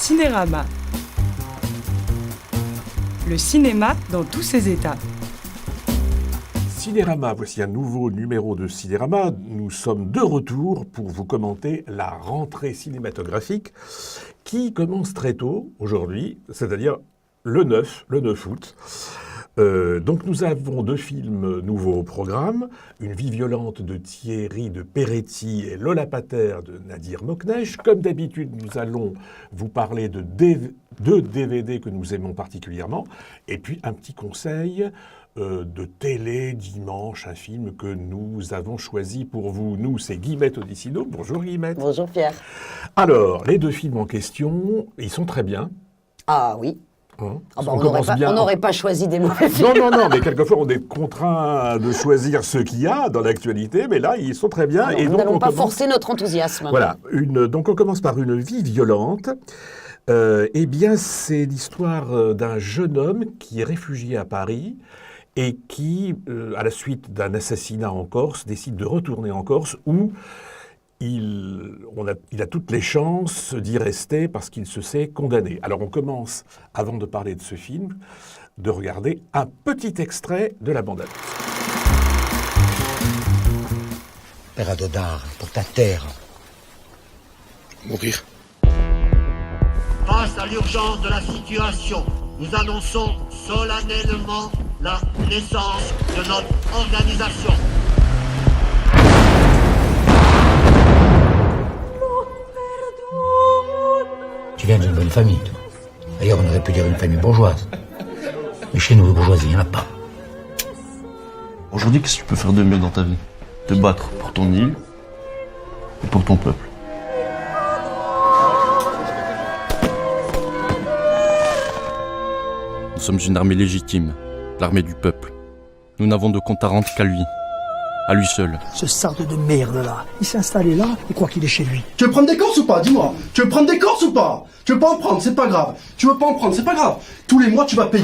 Cinérama. Le cinéma dans tous ses états. Cinérama, voici un nouveau numéro de Cinérama. Nous sommes de retour pour vous commenter la rentrée cinématographique qui commence très tôt aujourd'hui, c'est-à-dire le 9 août. Donc nous avons 2 films nouveaux au programme, Une vie violente de Thierry de Peretti et Lola Pater de Nadir Moknesh. Comme d'habitude, nous allons vous parler de 2 DVD que nous aimons particulièrement, et puis un petit conseil de télé dimanche, un film que nous avons choisi pour vous. Nous, c'est Guillemette Odissino. Bonjour Guillemette. Bonjour Pierre. Alors, les 2 films en question, ils sont très bien. Ah oui. On n'aurait pas choisi des mauvais films. Non, mais quelquefois on est contraint de choisir ce qu'il y a dans l'actualité, mais là ils sont très bien. Alors, nous n'allons pas forcer notre enthousiasme. Voilà, donc on commence par Une vie violente. Eh bien, c'est l'histoire d'un jeune homme qui est réfugié à Paris et qui, à la suite d'un assassinat en Corse, décide de retourner en Corse où il a toutes les chances d'y rester parce qu'il se sait condamné. Alors on commence, avant de parler de ce film, de regarder un petit extrait de la bande-annonce. Père Adodar, pour ta terre. Mourir. Face à l'urgence de la situation, nous annonçons solennellement la naissance de notre organisation. Tu viens d'une bonne famille, toi. D'ailleurs, on aurait pu dire une famille bourgeoise. Mais chez nous, les bourgeoisie, il n'y en a pas. Aujourd'hui, qu'est-ce que tu peux faire de mieux dans ta vie? Te battre pour ton île et pour ton peuple. Nous sommes une armée légitime, l'armée du peuple. Nous n'avons de compte à rendre qu'à lui. À lui seul. Ce sarde de merde là, il s'est installé là, il croit qu'il est chez lui. Tu veux prendre des Corses ou pas? Dis-moi. Tu veux prendre des Corses ou pas? Tu veux pas en prendre, c'est pas grave. Tu veux pas en prendre, c'est pas grave. Tous les mois, tu vas payer.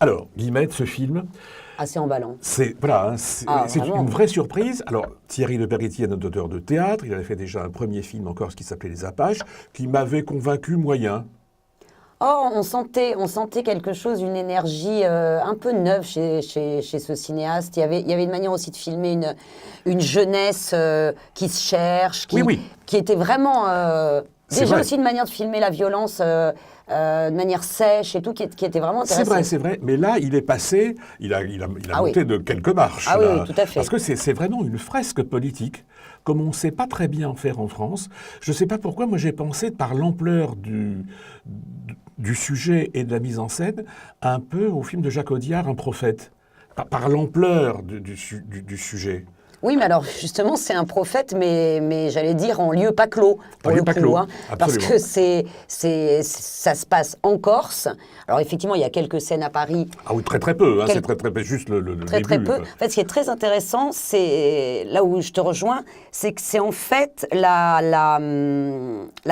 Alors, Guillemette, ce film... Assez emballant. C'est une vraie surprise. Alors, Thierry de Peretti est notre auteur de théâtre. Il avait fait déjà un premier film en Corse qui s'appelait Les Apaches, qui m'avait convaincu moyen. Oh, on sentait quelque chose, une énergie un peu neuve chez ce cinéaste. Il y avait une manière aussi de filmer une jeunesse qui se cherche, qui était vraiment... déjà aussi une manière de filmer la violence de manière sèche et tout, qui était vraiment intéressant. C'est vrai. Mais là, il est passé, il a monté de quelques marches. Ah là, oui, tout à fait. Parce que c'est vraiment une fresque politique, comme on ne sait pas très bien en faire en France. Je ne sais pas pourquoi, moi j'ai pensé, par l'ampleur du sujet et de la mise en scène, un peu au film de Jacques Audiard, Un prophète, par l'ampleur du sujet. Oui, mais alors justement, c'est un prophète, mais j'allais dire en lieu pas clos, pour le coup, hein, parce que ça se passe en Corse. Alors effectivement, il y a quelques scènes à Paris. Ah oui, très peu, c'est très peu, juste le début. Très peu. En fait, ce qui est très intéressant, c'est là où je te rejoins, c'est que c'est en fait la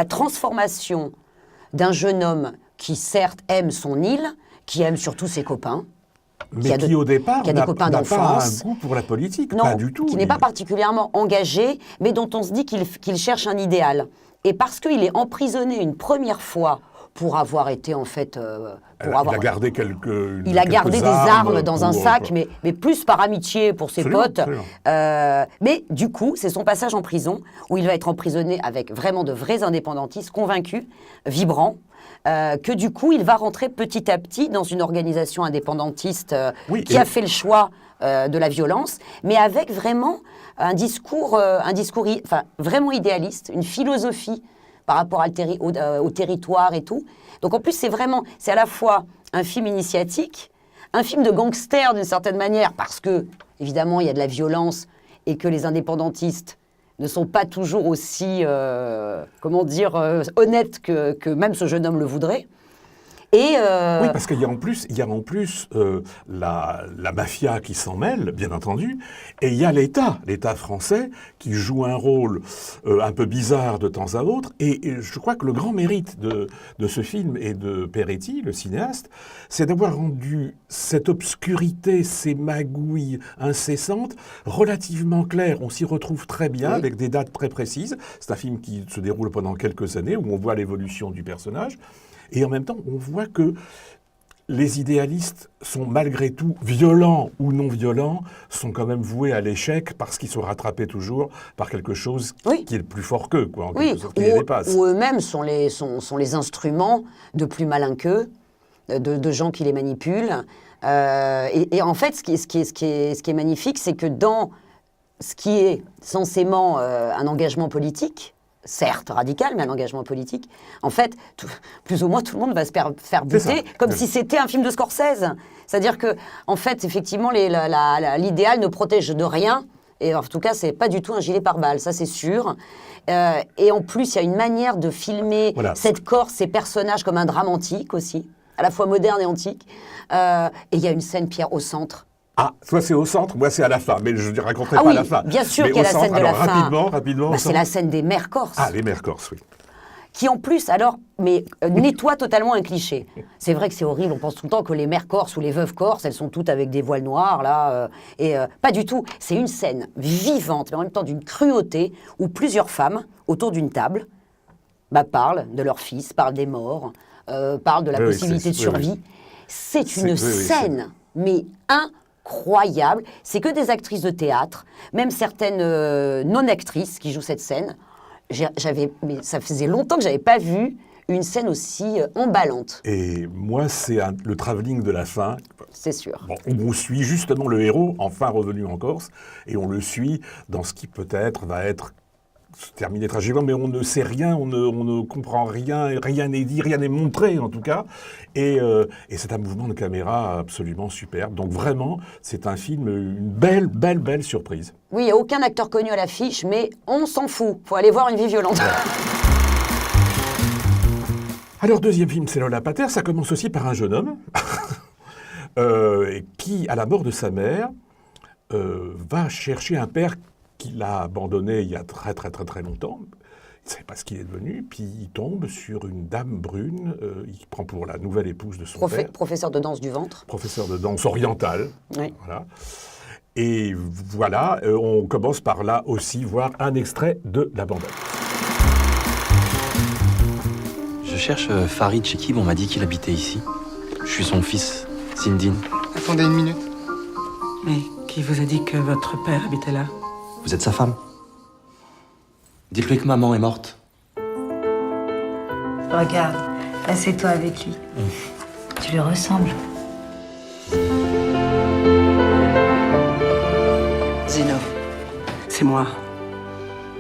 transformation d'un jeune homme qui certes aime son île, qui aime surtout ses copains, mais qui au départ n'a pas un goût pour la politique, non, pas du tout. Qui n'est pas particulièrement engagé, mais dont on se dit qu'il cherche un idéal. Et parce qu'il est emprisonné une première fois pour avoir été en fait... il a gardé il a gardé des armes dans un sac, mais plus par amitié pour ses potes. Mais du coup, c'est son passage en prison, où il va être emprisonné avec vraiment de vrais indépendantistes, convaincus, vibrants, que du coup, il va rentrer petit à petit dans une organisation indépendantiste qui a fait le choix de la violence, mais avec vraiment un discours vraiment idéaliste, une philosophie par rapport au territoire et tout. Donc en plus, c'est à la fois un film initiatique, un film de gangster d'une certaine manière, parce que, évidemment, il y a de la violence et que les indépendantistes ne sont pas toujours aussi, honnêtes que même ce jeune homme le voudrait. Et Oui, parce qu'il y a en plus, la mafia qui s'en mêle, bien entendu, et il y a l'État français, qui joue un rôle un peu bizarre de temps à autre. Et je crois que le grand mérite de ce film et de Peretti, le cinéaste, c'est d'avoir rendu cette obscurité, ces magouilles incessantes, relativement claires. On s'y retrouve très bien, avec des dates très précises. C'est un film qui se déroule pendant quelques années, où on voit l'évolution du personnage. Et en même temps, on voit que les idéalistes sont malgré tout, violents ou non violents, sont quand même voués à l'échec parce qu'ils sont rattrapés toujours par quelque chose qui est plus fort qu'eux, quoi, en quelque sorte, qui les dépasse. Ou eux-mêmes sont les instruments de plus malins qu'eux, de gens qui les manipulent. Et en fait, ce qui est magnifique, c'est que dans ce qui est censément un engagement politique, certes radical, mais un engagement politique, en fait, plus ou moins tout le monde va se faire buter, comme si c'était un film de Scorsese. C'est-à-dire que, en fait, effectivement, l'idéal ne protège de rien, et en tout cas, c'est pas du tout un gilet pare-balles, ça c'est sûr. Et en plus, il y a une manière de filmer cette Corse, ces personnages, comme un drame antique aussi, à la fois moderne et antique. Et il y a une scène, Pierre, au centre. Ah, soit c'est au centre, moi c'est à la fin, mais je ne raconterai pas la fin. Bien sûr qu'il y a la scène de la fin. Rapidement. C'est la scène des mères corses. Ah, les mères corses, oui. Qui en plus, nettoie totalement un cliché. C'est vrai que c'est horrible, on pense tout le temps que les mères corses ou les veuves corses, elles sont toutes avec des voiles noirs, là, pas du tout. C'est une scène vivante, mais en même temps d'une cruauté, où plusieurs femmes, autour d'une table, parlent de leur fils, parlent des morts, parlent de la possibilité de survie. C'est une scène, mais incroyable. C'est que des actrices de théâtre, même certaines non-actrices qui jouent cette scène. Mais ça faisait longtemps que j'avais pas vu une scène aussi emballante. Et moi, c'est le travelling de la fin. C'est sûr. Bon, on suit justement le héros, enfin revenu en Corse, et on le suit dans ce qui peut-être va être terminé tragiquement, mais on ne sait rien, on ne comprend rien, rien n'est dit, rien n'est montré en tout cas. Et c'est un mouvement de caméra absolument superbe. Donc vraiment, c'est un film, une belle surprise. Oui, il n'y a aucun acteur connu à l'affiche, mais on s'en fout. Il faut aller voir Une vie violente. Alors, deuxième film, c'est Lola Pater. Ça commence aussi par un jeune homme qui, à la mort de sa mère, va chercher un père qui l'a abandonné il y a très longtemps. Il ne sait pas ce qu'il est devenu. Puis il tombe sur une dame brune. Il prend pour la nouvelle épouse de son père. Professeur de danse du ventre. Professeur de danse orientale. Oui. Voilà. Et voilà, on commence par là aussi voir un extrait de la bande. Je cherche Farid Chekib, on m'a dit qu'il habitait ici. Je suis son fils, Sindine. Attendez une minute. Mais qui vous a dit que votre père habitait là? Vous êtes sa femme. Dites-lui que maman est morte. Regarde, assieds-toi avec lui. Tu lui ressembles. Zino, c'est moi.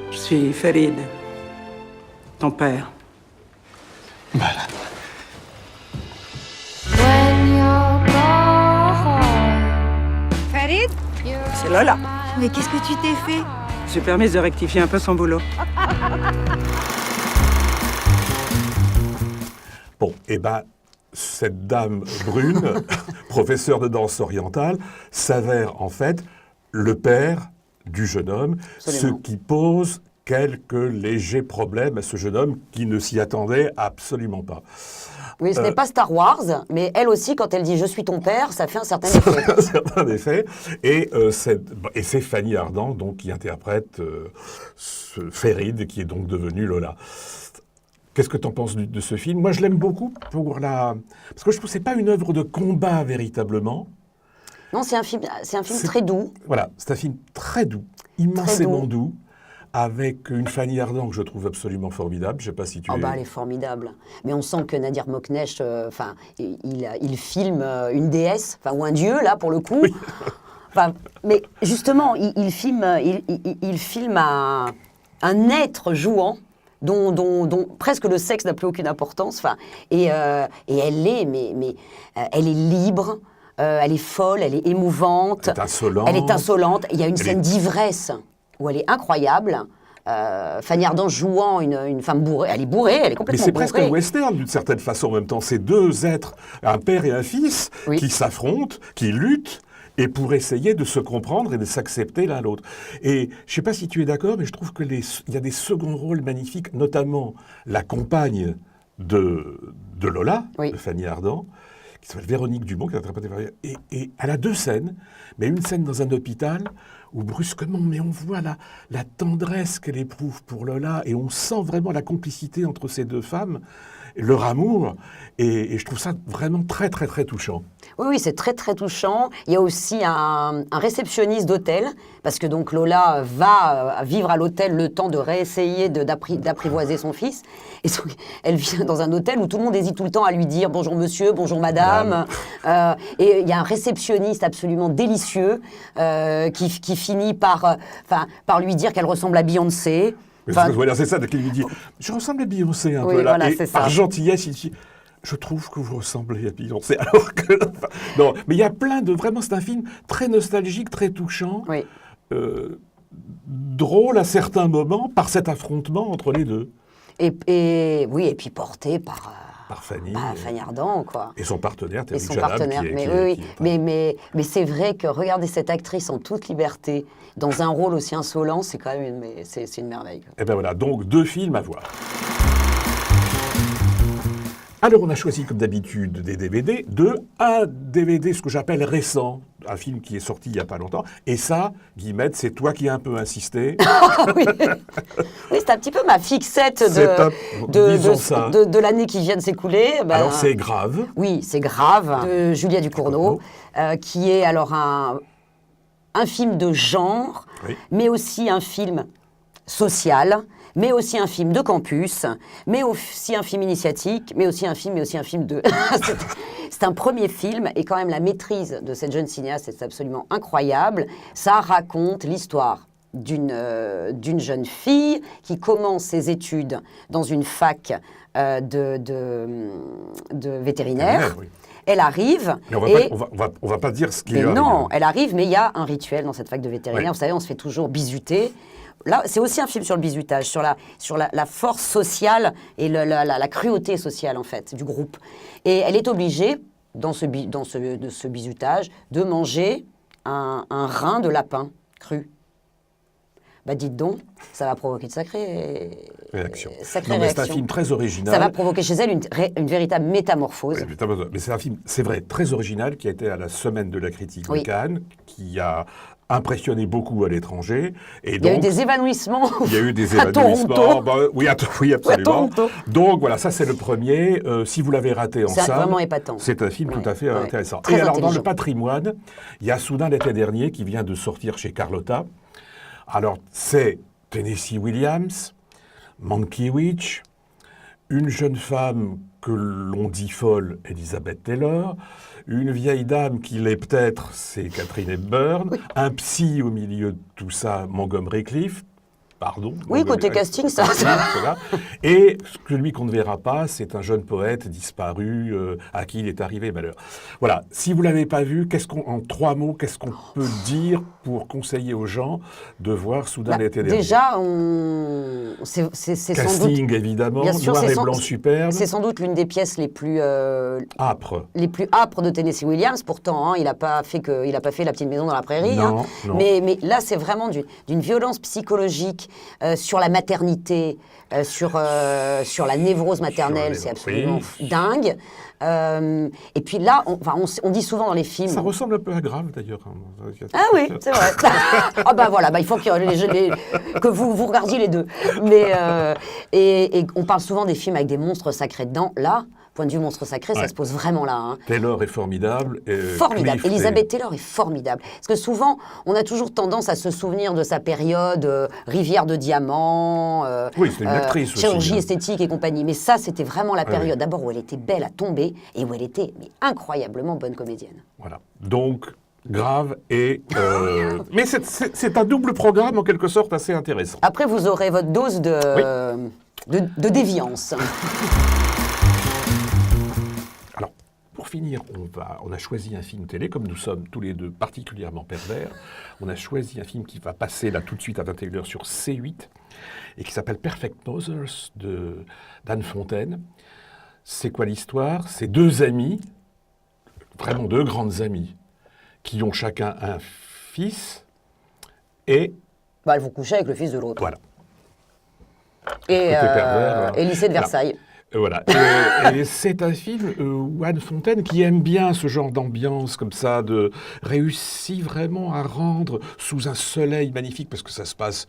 Je suis Farid, ton père. Malade. Farid? C'est Lola. Mais qu'est-ce que tu t'es fait? J'ai permis de rectifier un peu son boulot. Bon, cette dame brune, professeure de danse orientale, s'avère en fait le père du jeune homme, Absolument. ce qui pose quelques légers problèmes à ce jeune homme qui ne s'y attendait absolument pas. Oui, ce n'est pas Star Wars, mais elle aussi, quand elle dit « je suis ton père », ça fait un certain effet. Un certain effet. Et c'est Fanny Ardant donc, qui interprète ce Farid, qui est donc devenu Lola. Qu'est-ce que tu en penses de ce film? Moi, je l'aime beaucoup parce que je trouve que ce n'est pas une œuvre de combat véritablement. Non, c'est un film très doux. Voilà, c'est un film très doux, immensément doux, avec une Fanny Ardant que je trouve absolument formidable. Je ne sais pas si tu es... Elle est formidable. Mais on sent que Nadir Moknesh, il filme une déesse, ou un dieu, là, pour le coup. Oui. Mais justement, il filme un être jouant dont presque le sexe n'a plus aucune importance. Et elle est libre, elle est folle, elle est émouvante. Elle est insolente. Elle est insolente. Il y a une scène d'ivresse où elle est incroyable. Fanny Ardant jouant une femme bourrée. Elle est bourrée, elle est complètement Mais c'est bourrée. presque un western d'une certaine façon en même temps. C'est deux êtres, un père et un fils, qui s'affrontent, qui luttent, et pour essayer de se comprendre et de s'accepter l'un l'autre. Et je ne sais pas si tu es d'accord, mais je trouve qu'il y a des seconds rôles magnifiques, notamment la compagne de Lola, de Fanny Ardant, qui s'appelle Véronique Dumont, qui est interprétée par... Et elle a deux scènes, mais une scène dans un hôpital où brusquement, mais on voit la tendresse qu'elle éprouve pour Lola, et on sent vraiment la complicité entre ces deux femmes, leur amour, et je trouve ça vraiment très, très, très touchant. Oui, c'est très, très touchant. Il y a aussi un réceptionniste d'hôtel, parce que donc Lola va vivre à l'hôtel le temps de réessayer d'apprivoiser son fils. Et donc, elle vient dans un hôtel où tout le monde hésite tout le temps à lui dire « bonjour monsieur, bonjour madame ». Et il y a un réceptionniste absolument délicieux qui finit par lui dire qu'elle ressemble à Beyoncé. C'est ça, qu'il lui dit « je ressemble à Beyoncé un peu là ». Voilà, et par gentillesse, il dit « je trouve que vous ressemblez à Beyoncé ». Alors que... non, mais il y a plein de... Vraiment, c'est un film très nostalgique, très touchant, drôle à certains moments par cet affrontement entre les deux. Et puis porté par Fanny Ardant, quoi. Et son partenaire, Terry Janab. Mais c'est vrai que regarder cette actrice en toute liberté, dans un rôle aussi insolent, c'est quand même c'est une merveille. Et bien voilà, donc 2 films à voir. Alors on a choisi comme d'habitude des DVD, un DVD, ce que j'appelle récent, un film qui est sorti il n'y a pas longtemps, et ça, Guillemette, c'est toi qui as un peu insisté. Oui, c'est un petit peu ma fixette de l'année qui vient de s'écouler. Alors c'est Grave. Oui, c'est Grave, de Julia Ducournau, qui est alors un film de genre, mais aussi un film social, mais aussi un film de campus, mais aussi un film initiatique, mais aussi un film de... C'est un premier film, et quand même la maîtrise de cette jeune cinéaste est absolument incroyable. Ça raconte l'histoire d'une jeune fille qui commence ses études dans une fac de vétérinaire. Elle arrive. On va pas dire ce qui est. Non, elle arrive, mais il y a un rituel dans cette fac de vétérinaire. Vous savez, on se fait toujours bisuter. Là, c'est aussi un film sur le bizutage, sur la force sociale et la cruauté sociale, en fait, du groupe. Et elle est obligée, dans ce bizutage, de manger un rein de lapin cru. Bah dites donc, ça va provoquer de sacrées réactions. C'est un film très original. Ça va provoquer chez elle une véritable métamorphose. Mais c'est un film, c'est vrai, très original, qui a été à la Semaine de la critique de Cannes, qui a impressionné beaucoup à l'étranger. Et il y a eu des évanouissements. Il y a eu des évanouissements. Oui, absolument. Donc voilà, ça c'est le premier. Si vous l'avez raté en salle, vraiment épatant. C'est un film tout à fait intéressant. Très et alors dans le patrimoine, il y a Soudain l'été dernier qui vient de sortir chez Carlotta. Alors c'est Tennessee Williams, Mankiewicz, une jeune femme que l'on dit folle, Elizabeth Taylor, une vieille dame qui l'est peut-être, c'est Catherine Hepburn, un psy au milieu de tout ça, Montgomery Clift, côté casting, ça. Et celui qu'on ne verra pas, c'est un jeune poète disparu à qui il est arrivé malheur. Voilà, si vous ne l'avez pas vu, en 3 mots, qu'est-ce qu'on peut dire pour conseiller aux gens de voir Soudain l'été dernier ? Déjà, c'est casting, sans doute, évidemment, noir et blanc superbe. C'est sans doute l'une des pièces les plus âpres de Tennessee Williams. Pourtant, il n'a pas fait La petite maison dans la prairie. Non. Mais là, c'est vraiment d'une violence psychologique sur la maternité, sur la névrose maternelle, c'est absolument dingue. Et puis là, on dit souvent dans les films... Ça ressemble un peu à Grave, d'ailleurs. Ah oui, c'est vrai. Il faut que vous regardiez les deux. Mais, et on parle souvent des films avec des monstres sacrés dedans. Là, point de vue monstre sacré, ça se pose vraiment là. Hein. Taylor est formidable. Formidable. Elisabeth Taylor est formidable. Parce que souvent, on a toujours tendance à se souvenir de sa période Rivière de diamants, c'est une actrice aussi, chirurgie esthétique et compagnie. Mais ça, c'était vraiment la période d'abord où elle était belle à tomber et où elle était incroyablement bonne comédienne. Voilà. Donc, Grave et... mais c'est un double programme en quelque sorte assez intéressant. Après, vous aurez votre dose de déviance. finir, on a choisi un film télé, comme nous sommes tous les deux particulièrement pervers. On a choisi un film qui va passer là tout de suite à 21h sur C8 et qui s'appelle Perfect Mothers d'Anne Fontaine. C'est quoi l'histoire? C'est deux amis, vraiment deux grandes amies, qui ont chacun un fils et... Elles vont coucher avec le fils de l'autre. Voilà. Et lycée de Versailles. Voilà. Et c'est un film où Anne Fontaine, qui aime bien ce genre d'ambiance comme ça, réussit vraiment à rendre sous un soleil magnifique, parce que ça se passe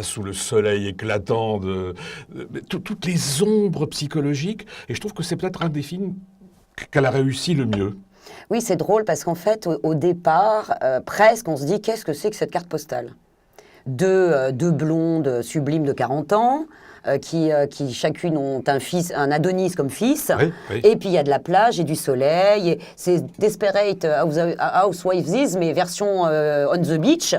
sous le soleil éclatant toutes les ombres psychologiques. Et je trouve que c'est peut-être un des films qu'elle a réussi le mieux. Oui, c'est drôle parce qu'en fait, au départ, presque, on se dit qu'est-ce que c'est que cette carte postale? Deux blondes sublimes de 40 ans, qui chacune ont un Adonis comme fils, oui. Et puis il y a de la plage et du soleil, et c'est Desperate Housewives, mais version on the beach.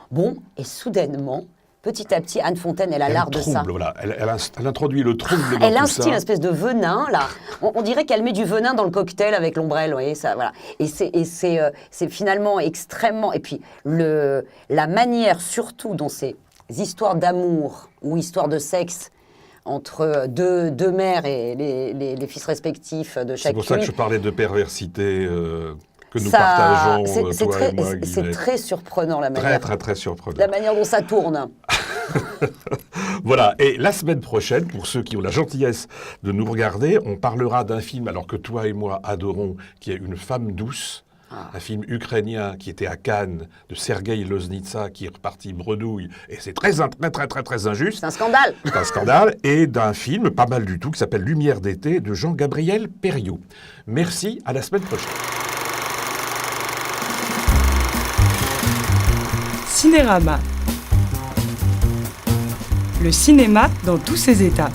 Bon, et soudainement, petit à petit, Anne Fontaine, elle a l'art de ça. Voilà. Elle introduit le trouble dans elle tout instille une espèce de venin, là. On dirait qu'elle met du venin dans le cocktail avec l'ombrelle, vous voyez, ça, voilà. Et c'est finalement extrêmement... Et puis, la manière, surtout, dans ces histoires d'amour ou histoires de sexe entre deux mères et les fils respectifs de chacune... C'est pour ça que je parlais de perversité... que nous partageons, toi et moi, c'est très surprenant, la manière. Très surprenant. La manière dont ça tourne. Voilà, et la semaine prochaine, pour ceux qui ont la gentillesse de nous regarder, on parlera d'un film, alors que toi et moi adorons, qui est Une femme douce, un film ukrainien qui était à Cannes, de Sergueï Loznitsa, qui est reparti bredouille, et c'est très injuste. C'est un scandale. C'est un scandale, et d'un film, pas mal du tout, qui s'appelle Lumière d'été, de Jean-Gabriel Perriot. Merci, à la semaine prochaine. Cinérama. Le cinéma dans tous ses états.